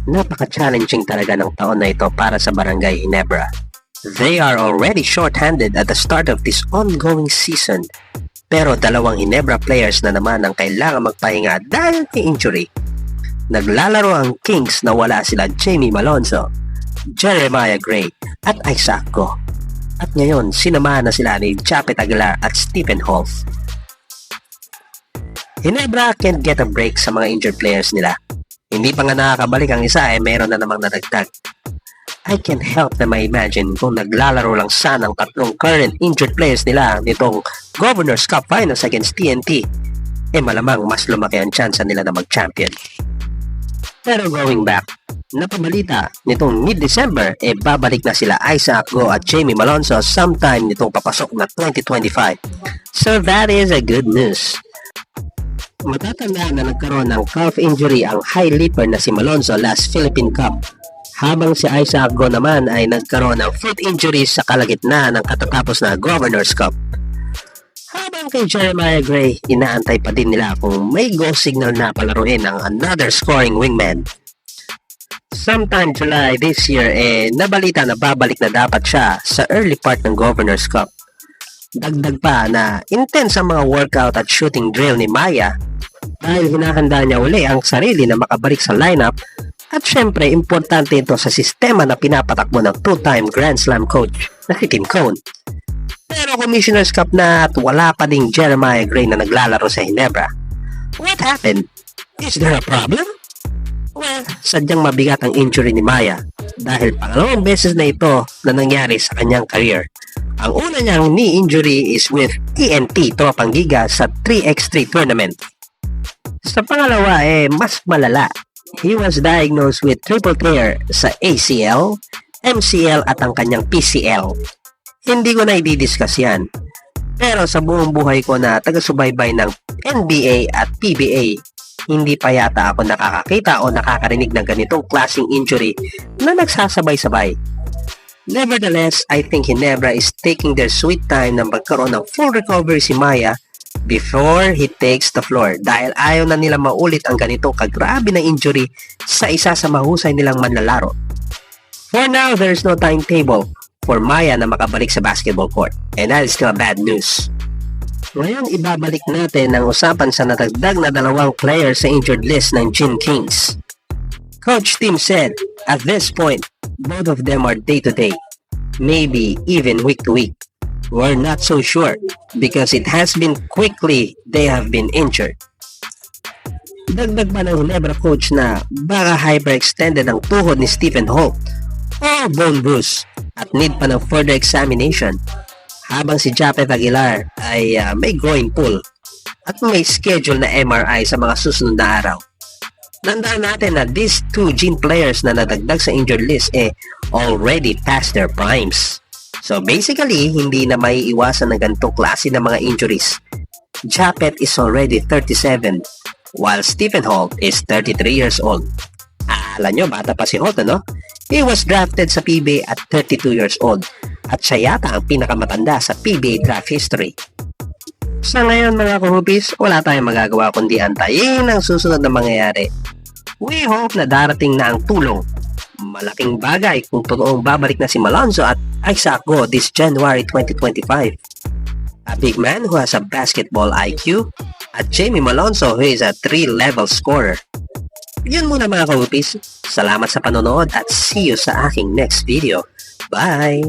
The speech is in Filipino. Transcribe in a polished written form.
Napaka-challenging talaga ng taon na ito para sa Barangay Ginebra. They are already short-handed at the start of this ongoing season. Pero dalawang Ginebra players na naman ang kailangan magpahinga dahil may injury. Naglalaro ang Kings na wala sila Jamie Malonzo, Jeremiah Gray at Isaac Go. At ngayon, sinamahan na sila ni Japeth Aguilar at Stephen Holt. Ginebra can't get a break sa mga injured players nila. Hindi pa nga nakakabalik ang isa meron na namang nadagdag. I can't help na ma-imagine kung naglalaro lang sana ang tatlong current injured players nila nitong Governor's Cup Finals against TNT. Malamang mas lumaki ang chance nila na mag-champion. Pero going back, napabalita nitong mid-December babalik na sila Isaac Go at Jamie Malonzo sometime nitong papasok na 2025. So that is a good news. Matatandaan na nagkaroon ng calf injury ang high leaper na si Malonzo last Philippine Cup, habang si Isaac Go naman ay nagkaroon ng foot injury sa kalagitnaan ng katatapos na Governor's Cup. Habang kay Jeremiah Gray, inaantay pa din nila kung may go signal na palaruin ang another scoring wingman. Sometime July this year nabalita na babalik na dapat siya sa early part ng Governor's Cup. Dagdag pa na intense ang mga workout at shooting drill ni Maya dahil hinahanda niya uli ang sarili na makabalik sa lineup, at syempre importante ito sa sistema na pinapatakbo ng two-time Grand Slam coach na si Tim Cone. Pero Commissioner's Cup na at wala pa ding Jeremiah Gray na naglalaro sa Ginebra. What happened? Is there a problem? Well, sadyang mabigat ang injury ni Maya dahil pangalawang beses na ito na nangyari sa kanyang career. Ang una niyang knee injury is with TNT Tropang Giga sa 3x3 tournament. Sa pangalawa mas malala. He was diagnosed with triple tear sa ACL, MCL at ang kanyang PCL. Hindi ko na i-discuss yan. Pero sa buong buhay ko na taga-subaybay ng NBA at PBA, hindi pa yata ako nakakakita o nakakarinig ng ganitong klaseng injury na nagsasabay-sabay. Nevertheless, I think Ginebra is taking their sweet time na magkaroon ng full recovery si Maya before he takes the floor dahil ayaw na nila maulit ang ganitong kagrabe na injury sa isa sa mahusay nilang manlalaro. For now, there's no timetable for Maya na makabalik sa basketball court, and that is still bad news. Ngayon, ibabalik natin ang usapan sa natagdag na dalawang players sa injured list ng Gin Kings. Coach Tim said, at this point, both of them are day-to-day, maybe even week-to-week. We're not so sure because it has been quickly they have been injured. Dagdag pa ng Ginebra coach na baka hyperextended ang tuhod ni Stephen Holt o bone bruise at need pa ng further examination, habang si Japeth Aguilar ay may groin pull at may schedule na MRI sa mga susunod na araw. Tandaan natin na these two Gin players na nadagdag sa injured list already past their primes. So basically, hindi na may iwasan ng ganitong klase ng mga injuries. Japeth is already 37, while Stephen Holt is 33 years old. Alam nyo, bata pa si Holt, ano? He was drafted sa PBA at 32 years old, at siya yata ang pinakamatanda sa PBA draft history. Sa ngayon mga kuhupis, wala tayong magagawa kundi antayin ang susunod na mangyayari. We hope na darating na ang tulong. Malaking bagay kung totoong babalik na si Malonzo at Isaac Go this January 2025. A big man who has a basketball IQ at Jamie Malonzo who is a 3-level scorer. Yun muna mga kuhupis. Salamat sa panonood at see you sa aking next video. Bye!